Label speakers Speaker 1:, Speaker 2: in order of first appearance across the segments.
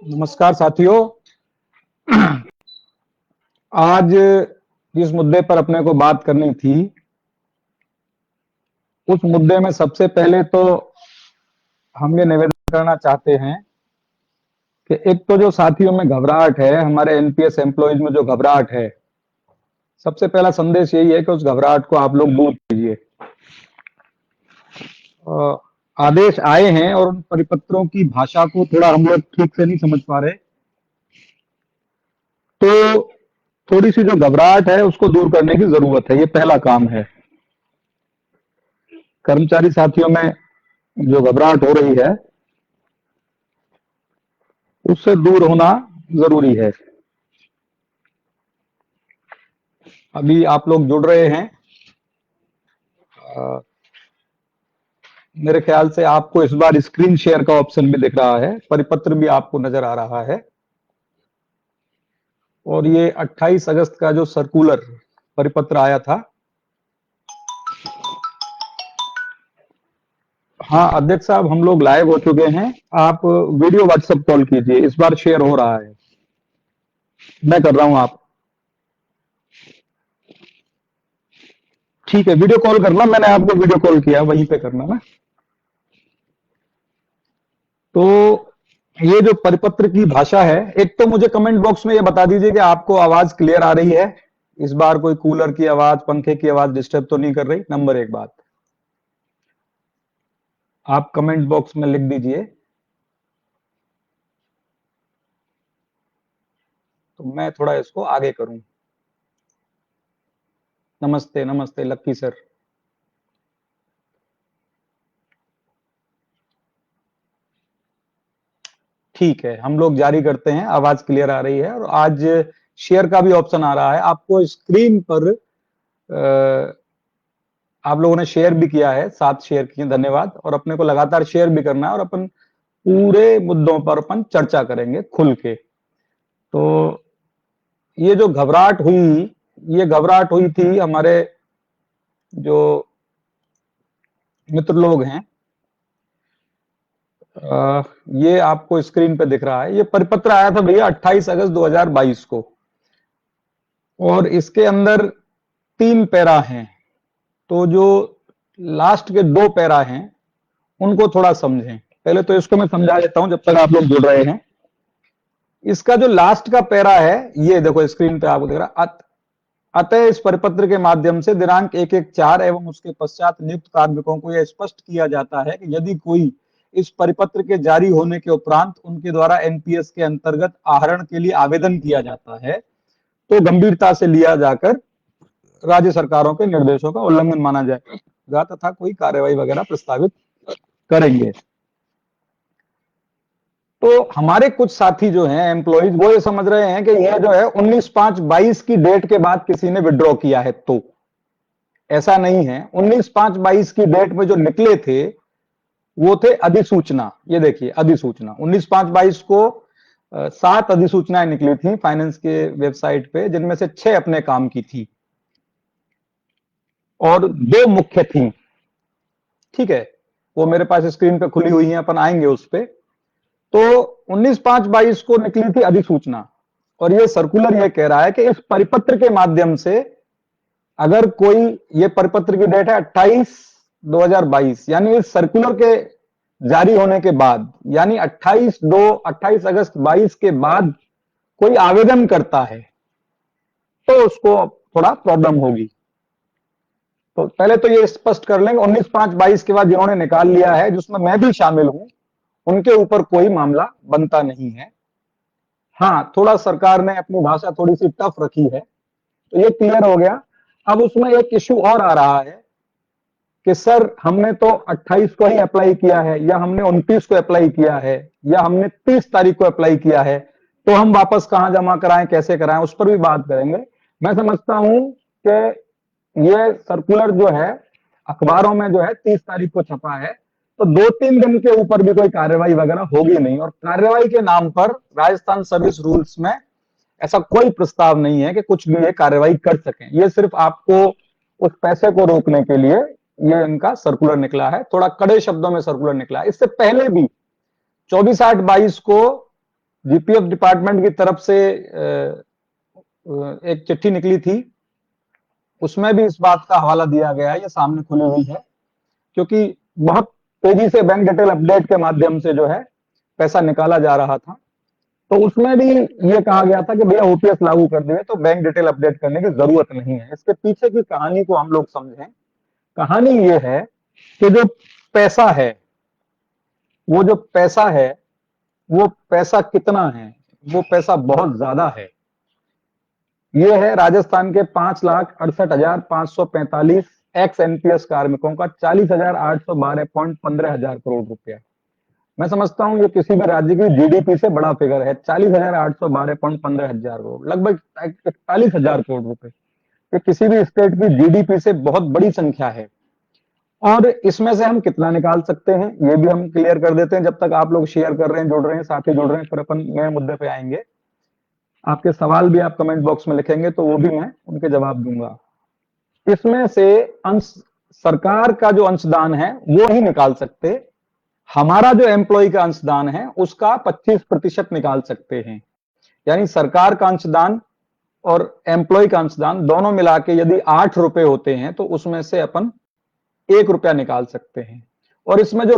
Speaker 1: नमस्कार साथियों। आज जिस मुद्दे पर अपने को बात करनी थी, उस मुद्दे में सबसे पहले तो हम ये निवेदन करना चाहते हैं कि एक तो जो साथियों में घबराहट है, हमारे एनपीएस एम्प्लॉइज में जो घबराहट है, सबसे पहला संदेश यही है कि उस घबराहट को आप लोग दूर कीजिए। आदेश आए हैं और उन परिपत्रों की भाषा को थोड़ा हम लोग ठीक से नहीं समझ पा रहे, तो थोड़ी सी जो घबराहट है उसको दूर करने की जरूरत है। ये पहला काम है। कर्मचारी साथियों में जो घबराहट हो रही है उससे दूर होना जरूरी है। अभी आप लोग जुड़ रहे हैं, मेरे ख्याल से आपको इस बार स्क्रीन शेयर का ऑप्शन भी दिख रहा है, परिपत्र भी आपको नजर आ रहा है। और ये 28 अगस्त का जो सर्कुलर परिपत्र आया था, हाँ अध्यक्ष साहब, हम लोग लाइव हो चुके हैं। आप वीडियो व्हाट्सएप कॉल कीजिए, इस बार शेयर हो रहा है, मैं कर रहा हूं। आप ठीक है, वीडियो कॉल करना, मैंने आपको वीडियो कॉल किया, वहीं पे करना ना। तो ये जो परिपत्र की भाषा है, एक तो मुझे कमेंट बॉक्स में ये बता दीजिए कि आपको आवाज क्लियर आ रही है, इस बार कोई कूलर की आवाज, पंखे की आवाज डिस्टर्ब तो नहीं कर रही। नंबर एक बात, आप कमेंट बॉक्स में लिख दीजिए, तो मैं थोड़ा इसको आगे करूं। नमस्ते नमस्ते लक्की सर। ठीक है, हम लोग जारी करते हैं, आवाज क्लियर आ रही है। और आज शेयर का भी ऑप्शन आ रहा है आपको स्क्रीन पर। आप लोगों ने शेयर भी किया है, 7 शेयर किए, धन्यवाद। और अपने को लगातार शेयर भी करना है और अपन पूरे मुद्दों पर अपन चर्चा करेंगे खुल के। तो ये जो घबराहट हुई, ये घबराहट हुई थी हमारे जो मित्र लोग हैं। ये आपको स्क्रीन पे दिख रहा है, ये परिपत्र आया था भैया 28 अगस्त 2022 को, और इसके अंदर 3 पैरा हैं। तो जो लास्ट के 2 पैरा हैं उनको थोड़ा समझें। पहले तो इसको मैं समझा देता हूं जब तक आप लोग जुड़ रहे हैं। इसका जो लास्ट का पैरा है, ये देखो स्क्रीन पे आपको दिख रहा है। अतः इस परिपत्र के माध्यम से दिनांक 1/1/4 एवं उसके पश्चात नियुक्त कार्मिकों को यह स्पष्ट किया जाता है कि यदि कोई इस परिपत्र के जारी होने के उपरांत उनके द्वारा एनपीएस के अंतर्गत आहरण के लिए आवेदन किया जाता है तो गंभीरता से लिया जाकर राज्य सरकारों के निर्देशों का उल्लंघन माना जाएगा तथा कोई कार्यवाही वगैरह प्रस्तावित करेंगे। तो हमारे कुछ साथी जो हैं एम्प्लॉइज, वो ये समझ रहे हैं कि यह जो है 19/5/22 की डेट के बाद किसी ने विड्रॉ किया है। तो ऐसा नहीं है। 19/5/22 की डेट में जो निकले थे वो थे अधिसूचना। ये देखिए अधिसूचना 19/5/22 को 7 अधिसूचनाएं निकली थी फाइनेंस के वेबसाइट पे, जिनमें से 6 अपने काम की थी और 2 मुख्य थी। ठीक है, वो मेरे पास स्क्रीन पे खुली हुई है, अपन आएंगे उस पे। तो 19/5/22 को निकली थी अधिसूचना, और ये सर्कुलर ये कह रहा है कि इस परिपत्र के माध्यम से अगर कोई, ये परिपत्र की डेट है 28/2022, यानी इस सर्कुलर के जारी होने के बाद, यानी 28 अगस्त 22 के बाद कोई आवेदन करता है तो उसको थोड़ा प्रॉब्लम होगी। तो पहले तो ये स्पष्ट कर लेंगे, 19/5/22 के बाद जिन्होंने निकाल लिया है, जिसमें मैं भी शामिल हूं, उनके ऊपर कोई मामला बनता नहीं है। हाँ, थोड़ा सरकार ने अपनी भाषा थोड़ी सी टफ रखी है, तो ये क्लियर हो गया। अब उसमें एक इश्यू और आ रहा है कि सर हमने तो 28 को ही अप्लाई किया है, या हमने 29 को अप्लाई किया है, या हमने 30 तारीख को अप्लाई किया है, तो हम वापस कहां जमा कराएं, कैसे कराएं, उस पर भी बात करेंगे। मैं समझता हूं कि ये सर्कुलर जो है अखबारों में जो है 30 तारीख को छपा है, तो 2-3 दिन के ऊपर भी कोई कार्रवाई वगैरह होगी नहीं। और कार्रवाई के नाम पर राजस्थान सर्विस रूल्स में ऐसा कोई प्रस्ताव नहीं है कि कुछ भी ये कार्रवाई कर सकें। ये सिर्फ आपको उस पैसे को रोकने के लिए ये इनका सर्कुलर निकला है, थोड़ा कड़े शब्दों में सर्कुलर निकला है। इससे पहले भी 24/8/22 को जीपीएफ डिपार्टमेंट की तरफ से एक चिट्ठी निकली थी, उसमें भी इस बात का हवाला दिया गया है, ये सामने खुली हुई है, क्योंकि बहुत तेजी से बैंक डिटेल अपडेट के माध्यम से जो है पैसा निकाला जा रहा था। तो उसमें भी ये कहा गया था कि भैया ओपीएस लागू कर दिए तो बैंक डिटेल अपडेट करने की जरूरत नहीं है। इसके पीछे की कहानी को हम लोग समझें। कहानी ये है कि जो पैसा है, वो जो पैसा है, वो पैसा कितना है? वो पैसा बहुत ज्यादा है। ये है राजस्थान के 5,68,545 एक्स एनपीएस कार्मिकों का 40,812.15 करोड़ रुपया। मैं समझता हूं ये किसी भी राज्य की जीडीपी से बड़ा फिगर है। 40,812.15 करोड़, लगभग 41,000 करोड़ रुपए। ये किसी भी स्टेट की जीडीपी से बहुत बड़ी संख्या है। और इसमें से हम कितना निकाल सकते हैं, ये भी हम क्लियर कर देते हैं। जब तक आप लोग शेयर कर रहे हैं, जुड़ रहे हैं, साथी जुड़ रहे हैं, फिर अपन नए मुद्दे पे आएंगे। आपके सवाल भी आप कमेंट बॉक्स में लिखेंगे तो वो भी मैं उनके जवाब दूंगा। इसमें से अंश, सरकार का जो अंशदान है वो नहीं निकाल सकते। हमारा जो एम्प्लॉय का अंशदान है उसका 25% निकाल सकते हैं। यानी सरकार का अंशदान और एम्प्लॉय का अंशदान दोनों मिला के यदि 8 रुपए होते हैं तो उसमें से अपन 1 रुपया निकाल सकते हैं। और इसमें जो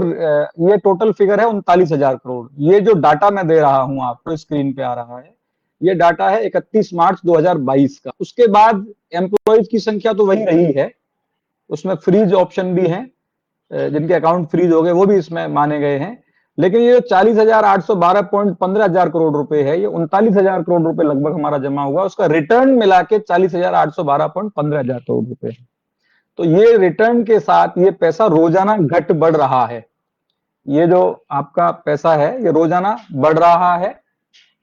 Speaker 1: ये टोटल फिगर है 39,000 करोड़। ये जो डाटा मैं दे रहा हूं आपको, स्क्रीन पे आ रहा है, ये डाटा है 31 मार्च 2022 का। उसके बाद एम्प्लॉयज की संख्या तो वही रही है, उसमें फ्रीज ऑप्शन भी है, जिनके अकाउंट फ्रीज हो गए वो भी इसमें माने गए हैं। लेकिन ये 40,812.15 करोड़ रुपए है, ये 39,000 करोड़ रुपए लगभग हमारा जमा हुआ, उसका रिटर्न मिला के 40,812.15 करोड़ रुपए है। तो ये रिटर्न के साथ ये पैसा रोजाना घट बढ़ रहा है। ये जो आपका पैसा है ये रोजाना बढ़ रहा है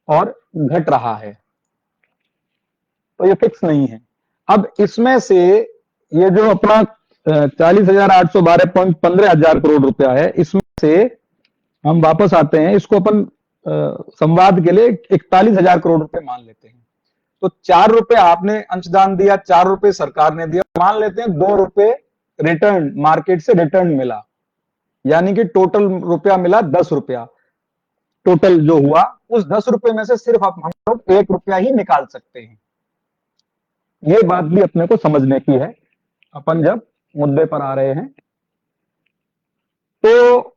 Speaker 1: और घट रहा है, तो ये फिक्स नहीं है। अब इसमें से ये जो अपना 40,812.15 करोड़ रुपया है, इसमें से हम वापस आते हैं, इसको अपन संवाद के लिए 41,000 करोड़ रुपए मान लेते हैं। तो 4 रुपए आपने अंशदान दिया, 4 रुपए सरकार ने दिया, मान लेते हैं 2 रुपए रिटर्न, मार्केट से रिटर्न मिला, यानी कि टोटल रुपया मिला 10 रुपया। टोटल जो हुआ उस 10 रुपए में से सिर्फ हम लोग 1 रुपया ही निकाल सकते हैं। ये बात भी अपने को समझने की है अपन जब मुद्दे पर आ रहे हैं। तो